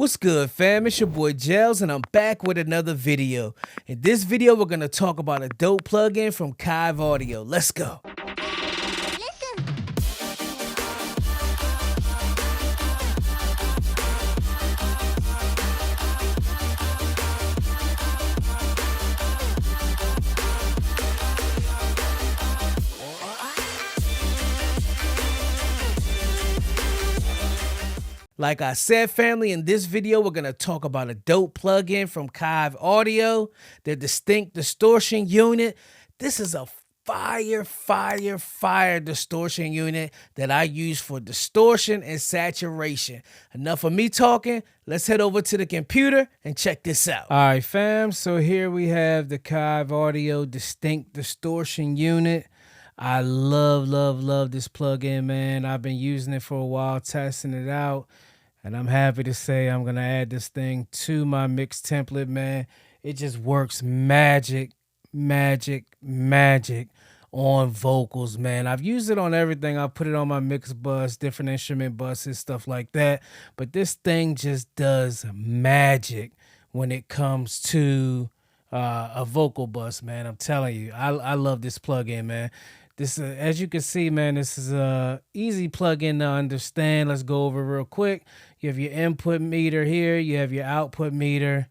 What's good, fam? It's your boy Gels, and I'm back with another video. In this video, we're gonna talk about a dope plugin from Kiive Audio. Let's go. Like I said, family, in this video, we're going to talk about a dope plugin from Kiive Audio, their distinct distortion unit. This is a fire distortion unit that I use for distortion and saturation. Enough of me talking. Let's head over to the computer and check this out. All right, fam. So here we have the Kiive Audio distinct distortion unit. I love this plugin, man. I've been using it for a while, testing it out. And I'm happy to say I'm going to add this thing to my mix template, man. It just works magic on vocals, man. I've used it on everything. I put it on my mix bus, different instrument buses, stuff like that. But this thing just does magic when it comes to a vocal bus, man. I'm telling you, I love this plugin, man. This, as you can see, man, this is a easy plugin to understand. Let's go over real quick. You have your input meter here. You have your output meter.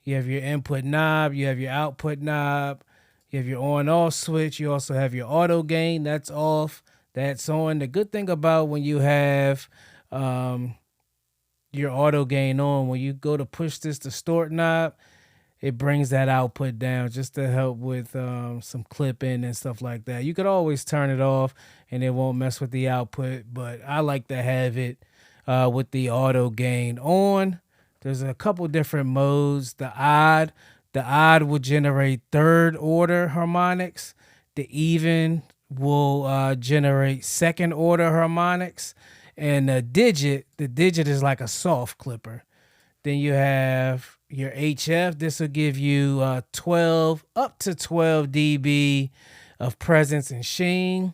You have your input knob. You have your output knob. You have your on-off switch. You also have your auto gain. That's off. That's on. The good thing about when you have your auto gain on, when you go to push this distort knob, it brings that output down just to help with some clipping and stuff like that. You could always turn it off and it won't mess with the output, but I like to have it with the auto gain on. There's a couple different modes. The odd will generate third order harmonics. The even will generate second order harmonics. And the digit is like a soft clipper. Then you have your HF. This will give you up to 12 dB of presence and sheen.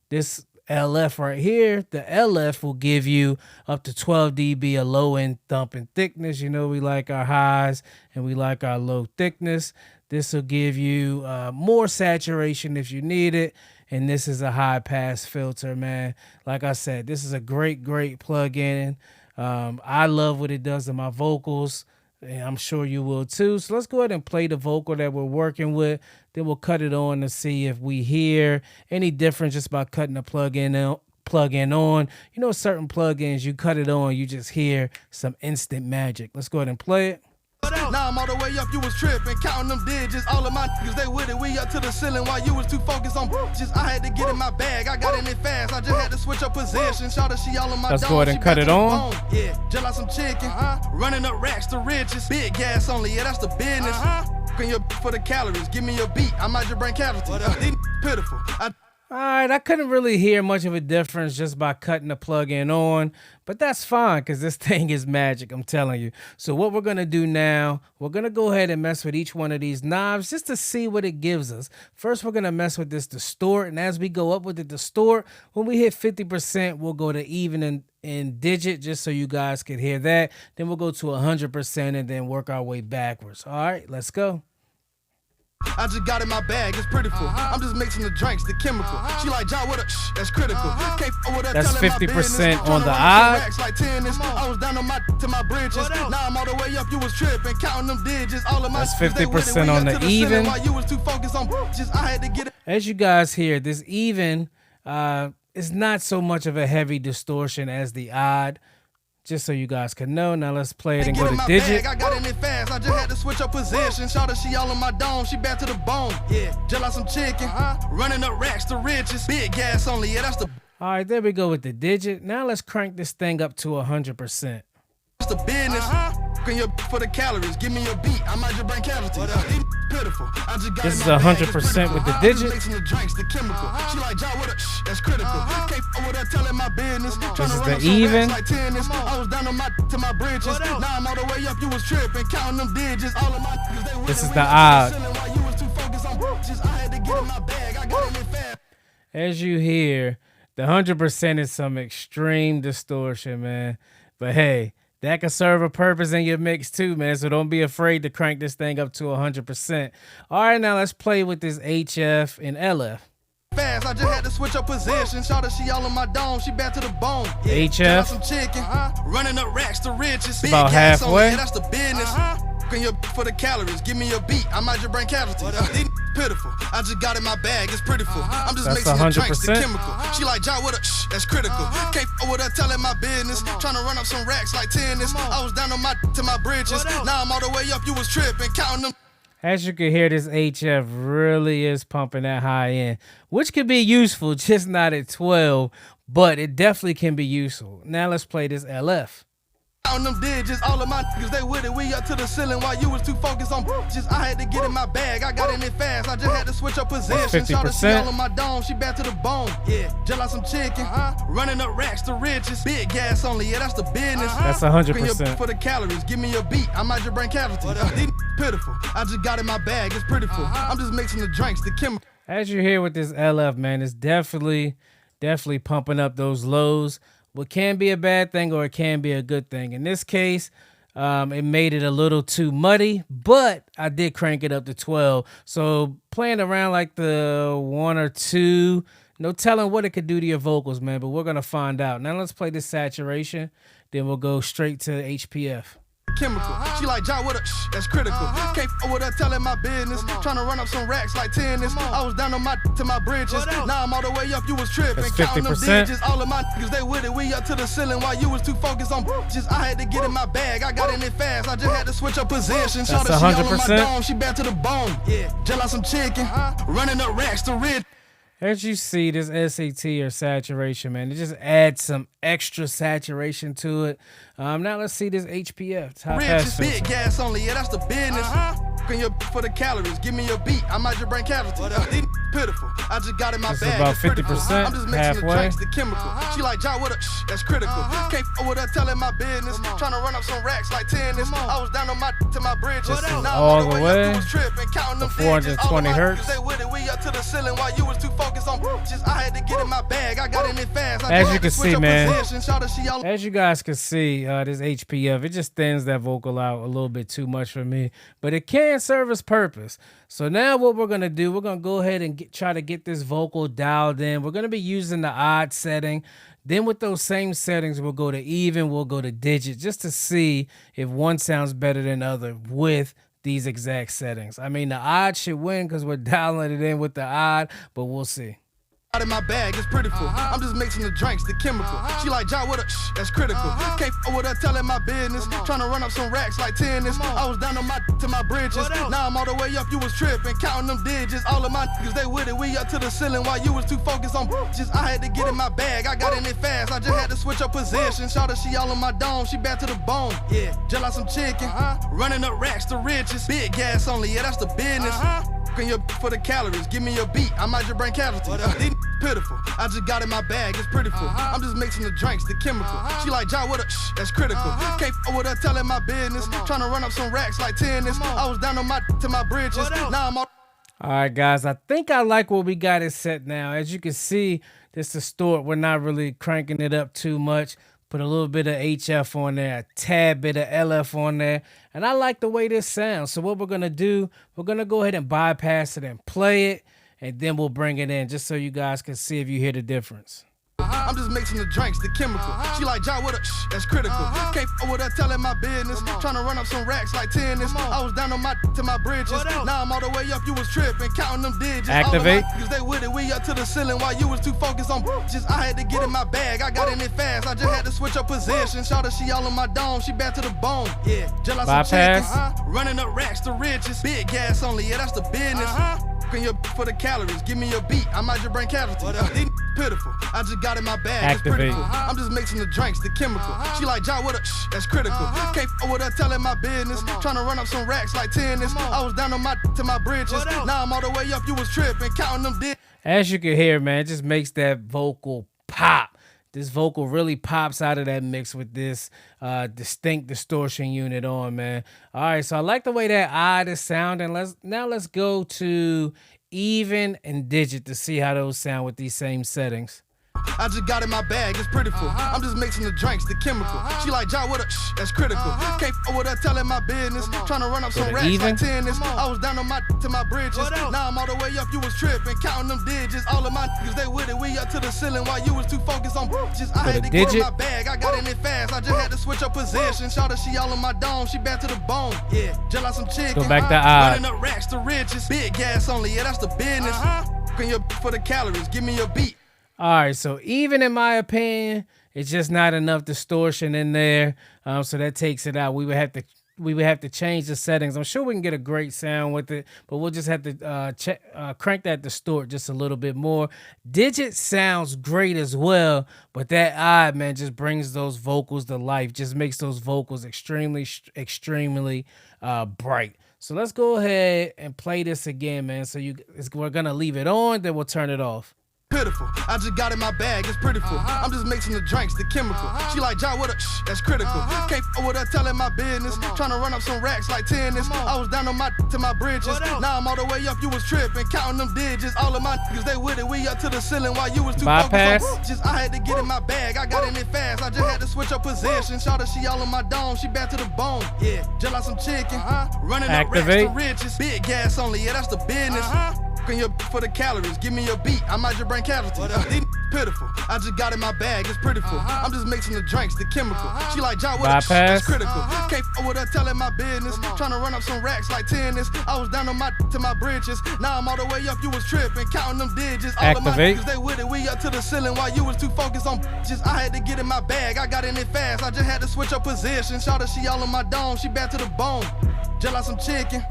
This LF right here, the LF will give you up to 12 dB of low end thump and thickness. You know, we like our highs and we like our low thickness. This will give you more saturation if you need it. And this is a high pass filter, man. Like I said, this is a great plugin. I love what it does to my vocals, and I'm sure you will too. So let's go ahead and play the vocal that we're working with. Then we'll cut it on to see if we hear any difference just by cutting the plug-in on. You know, certain plugins, you cut it on, you just hear some instant magic. Let's go ahead and play it. Now I'm all the way up, you was tripping, counting them digits. All of my niggas, they with it, we up to the ceiling while you was too focused on bitches. I had to get in my bag, I got in it fast, I just had to switch up position. Shout out, she all in my Let's go ahead and cut it on. Yeah, just like some chicken, running up racks to riches. Big gas only, yeah, that's the business. Your for the calories, give me your beat, I might just bring casualties. These pitiful. All right, I couldn't really hear much of a difference just by cutting the plug-in on, but that's fine because this thing is magic, I'm telling you. So what we're going to do now, we're going to go ahead and mess with each one of these knobs just to see what it gives us. First, we're going to mess with this distort, and as we go up with the distort, when we hit 50%, we'll go to even in digit just so you guys can hear that. Then we'll go to 100% and then work our way backwards. All right, let's go. I just got in my bag, it's pretty full. I'm just mixing the drinks, the chemical. She like, John, what a that's critical. Can't with her, that's 50% on the odd. Like tennis. I was down on my bridges. Now I'm all the way up, you was tripping, counting them digits. All of my that's 50% on the even. While you was too focused on bitches, I had to get it. As you guys hear, this even is not so much of a heavy distortion as the odd. Just so you guys can know. Now let's play it and go to digit. I got in it fast. I just had to switch up position. Shout out, she all on my dome. She back to the bone. Yeah, just like some chicken. Running up racks to riches. Big gas only. Yeah, that's the. All right, there we go with the digit. Now let's crank this thing up to 100%. That's the business. Your for the calories. Give me your beat. I might just bring casualties. Pitiful. I just got this is 100% with the digit. Mixing the drinks, the chemical. She like, John, what a that's critical. Can't with her, telling my business. This is the even. Like tennis. I was down on my bridges. Now I'm all the way up, you was tripping, counting them digits. All of my niggas, this is the odd. As you hear, the 100% is some extreme distortion, man. But hey, That can serve a purpose in your mix too, man. So don't be afraid to crank this thing up to 100%. All right, now let's play with this HF and LF. Fast, I just had to switch up position. Shawty, she all on my dome, she bad to the bone. Yeah. HF. Some chicken, running up racks to riches. Big About gas on me, halfway. yeah, that's the business. Your for the calories, give me a beat, I might just bring casualties. These pitiful, I just got in my bag, it's pretty full. I'm just That's mixing the drinks, the 100%. chemical. She like, John, what up? Shh, that's critical. Can't f with her telling my business. Trying to run up some racks like tennis. I was down on my to my bridges. Now I'm all the way up, you was tripping, counting them. As you can hear, this HF really is pumping that high end, which could be useful, just not at 12, but it definitely can be useful. Now let's play this LF. On them digits, all of my niggas, they with it. We up to the ceiling while you was too focused on just I had to get in my bag. I got in it fast. I just had to switch up position. Shawty, she all on my dome. She bad to the bone. Yeah, just like some chicken. Running up racks to riches. Big gas only. Yeah, that's the business. That's 100%. For the calories, give me a beat. I might just bring casualties. These pitiful. I just got in my bag. It's pretty full. I'm just mixing the drinks, the chemical. As you hear with this LF, man, it's definitely pumping up those lows. What can be a bad thing or it can be a good thing. In this case, it made it a little too muddy, but I did crank it up to 12. So playing around like the 1 or 2, no telling what it could do to your vocals, man, but we're going to find out. Now let's play this saturation, then we'll go straight to HPF. Chemical. She like, John, what up? Shh, that's critical. Can't f with her telling my business. Trying to run up some racks like tennis. I was down on my to my bridges. Now I'm all the way up, you was tripping. That's Counting them 50%. digits. All of my niggas, they with it. We up to the ceiling while you was too focused on just I had to get in my bag. I got in it fast. I just had to switch up position. That's Shawty, she all on my 100%. dome. She bad to the bone. Yeah, just like some chicken. Running up racks to rich. As you see, this SAT or saturation, man, it just adds some extra saturation to it. Now let's see this HPF. High pass Riches, big filter. gas only, yeah, that's the business. Your for the calories, give me a beat, I might just bring casualties. These pitiful, I just got in my This is bag. about it's pretty full. 50%, I'm just mixing halfway. the drinks, the chemical. She like, John, what up? Shh, that's critical. Can't f with her telling my business. Trying to run up some racks like tennis. I was down on my to my bridges. Now I'm all the up, way you was tripping, counting them to digits. All of 420 my hertz. niggas, they with it. We up to the ceiling while you was too focused on just I had to get in my bag. I got in it fast. I As just you had to can switch see, up man. position. Shawty, she all As you guys can see, this HPF, it just thins that vocal out a little bit too much for me, but it can serve its purpose. So now what we're going to do, we're going to go ahead and try to get this vocal dialed in. We're going to be using the odd setting. Then with those same settings, we'll go to even, we'll go to digit, just to see if one sounds better than the other with these exact settings. I mean, the odd should win because we're dialing it in with the odd, but we'll see. out in my bag, it's pretty full. I'm just mixing the drinks, the chemical. She like, John, what up? Shh, that's critical. Can't f with her telling my business. Trying to run up some racks like tennis. I was down on my to my bridges. Now I'm all the way up, you was tripping. Counting them digits. All of my niggas, they with it. We up to the ceiling while you was too focused on just I had to get in my bag. I got in it fast. I just had to switch up position. Shawty, she all on my dome. She bad to the bone. Yeah, just like some chicken. Running up racks to riches. Big gas only. Yeah, that's the business. Your for the calories, give me a beat, I might just bring casualties. These pitiful, I just got in my bag, it's pretty full. I'm just mixing the drinks, the chemical. She like, John, what up? Shh, that's critical. Can't f with her telling my business. Trying to run up some racks like tennis. I was down on my to my bridges. Now I'm all right, guys, I think I like what we got it set now. As you can see, this distort, we're not really cranking it up too much. Put a little bit of HF on there, a tad bit of LF on there. And I like the way this sounds. So what we're going to do, we're going to go ahead and bypass it and play it. And then we'll bring it in just so you guys can see if you hear the difference. I'm just mixing the drinks, the chemical. She like, John, what up? Shh, that's critical. Can't f with her telling my business. Trying to run up some racks like tennis. I was down on my to my bridges. Now I'm all the way up, you was tripping, counting them digits. Activate. All of my niggas, they with it. We up to the ceiling while you was too focused on just I had to get in my bag. I got in it fast. I just had to switch up position. Shawty, she all on my dome. She bad to the bone. Yeah, just like bypass. Some chicken. Running up racks to riches. Big gas only. Yeah, that's the business. Your for the calories, give me a beat, I might just bring casualties. These pitiful, I just got in my bag, activate. It's pretty full. I'm just mixing the drinks, the chemical. She like, John, what up? Shh, that's critical. Can't f with her telling my business. Trying to run up some racks like tennis. I was down on my to my bridges. Now I'm all the way up, you was tripping, counting them digits. As you can hear, man, it just makes that vocal pop. This vocal really pops out of that mix with this distinct distortion unit on, man. All right, so I like the way that odd is sounding. Let's go to even and digit to see how those sound with these same settings. I just got in my bag, it's pretty full. I'm just mixing the drinks, the chemical. She like, Ja, what up? Shh, that's critical. Can't f with her, telling my business. Trying to run up some racks even? like tennis. I was down on my to my bridges. Now I'm all the way up, you was tripping, counting them digits. All of my niggas, they with it. We up to the ceiling while you was too focused on bitches. I had to get in my bag, I got in it fast. I just had to switch up position. Shawty, she all in my dome, she back to the bone. Yeah, just like some chicken. Go back to odd. Running up racks to riches. Big gas only, yeah, that's the business. Your for the calories, give me your beat. All right, so even in my opinion, it's just not enough distortion in there, so that takes it out. We would have to change the settings. I'm sure we can get a great sound with it, but we'll just have to crank that distort just a little bit more. Digit sounds great as well, but that odd, man, just brings those vocals to life. Just makes those vocals extremely bright. So let's go ahead and play this again, man. So we're gonna leave it on, then we'll turn it off. Pitiful. I just got in my bag, it's pretty full. I'm just mixing the drinks, the chemical. She like, Ja, what up? Shh, that's critical. Can't f with her, telling my business. Trying to run up some racks like tennis. I was down on my to my bridges. Now I'm all the way up, you was tripping, counting them digits. All of my niggas, they with it. We up to the ceiling while you was too bypass. Focused on I had to get in my bag, I got in it fast. I just had to switch up position. Shawty, she all in my dome, she back to the bone. Yeah, just like some chicken. Running up racks to riches. Big gas only, yeah, that's the business. Your for the calories, give me your beat. I might just bring casualties. These pitiful. I just got in my bag, it's pretty full. I'm just mixing the drinks, the chemical. She like, Ja, what up? That's critical. Can't f with her, telling my business. Trying to run up some racks like tennis. I was down on my to my bridges. Now I'm all the way up, you was tripping, counting them digits. All of my niggas, they with it. We up to the ceiling while you was too focused on bitches. I had to get in my bag, I got in it fast. I just had to switch up position. Shawty, she all in my dome, she back to the bone. Just like some chicken.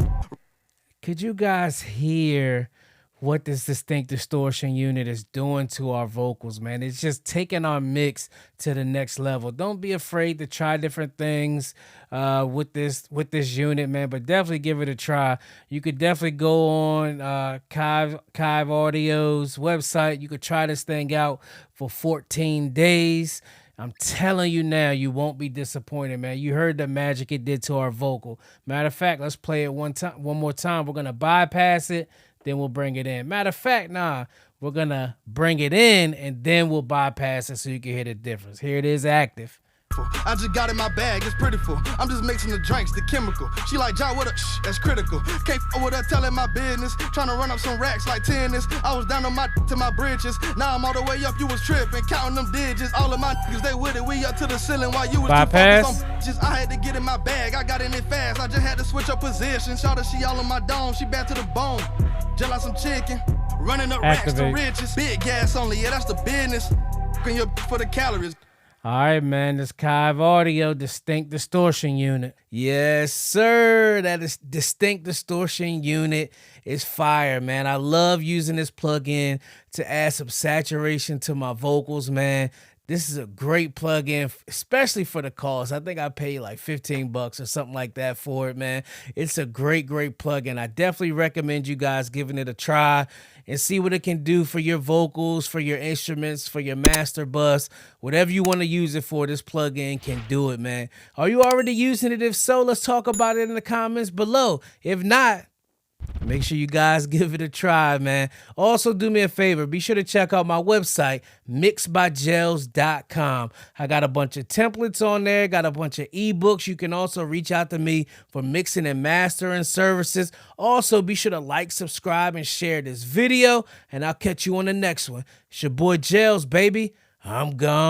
Could you guys hear what this distinct distortion unit is doing to our vocals, man? It's just taking our mix to the next level. Don't be afraid to try different things with this unit, man, but definitely give it a try. You could definitely go on Kiive Audios website. You could try this thing out for 14 days. I'm telling you now, you won't be disappointed, man. You heard the magic it did to our vocal. Matter of fact, let's play it one more time. We're gonna bypass it, then we'll bring it in. Matter of fact, we're gonna bring it in and then we'll bypass it so you can hear the difference. Here it is active. I just got in my bag, it's pretty full. I'm just mixing the drinks, the chemical. She like, Ja, what up? Shh, that's critical. Can't f with her, telling my business. Trying to run up some racks like tennis. I was down on my to my bridges. Now I'm all the way up, you was tripping, counting them digits. All of my niggas, they with it. We up to the ceiling while you was too focused on bitches. I had to get in my bag, I got in it fast. I just had to switch up position. Shawty, she all in my dome, she back to the bone. Just like some chicken. Running up racks to riches. Big gas only, yeah, that's the business. Your for the calories. All right, man, this Kiive Audio distinct distortion unit. Yes, sir. That is distinct distortion unit is fire, man. I love using this plugin to add some saturation to my vocals, man. This is a great plugin, especially for the cost. I think I paid like $15 or something like that for it, man. It's a great plugin. I definitely recommend you guys giving it a try and see what it can do for your vocals, for your instruments, for your master bus, whatever you want to use it for. This plugin can do it, man. Are you already using it? If so, let's talk about it in the comments below. If not, make sure you guys give it a try, man. Also, do me a favor. Be sure to check out my website, mixedbygels.com. I got a bunch of templates on there, got a bunch of ebooks. You can also reach out to me for mixing and mastering services. Also, be sure to like, subscribe, and share this video, and I'll catch you on the next one. It's your boy Gels, baby. I'm gone.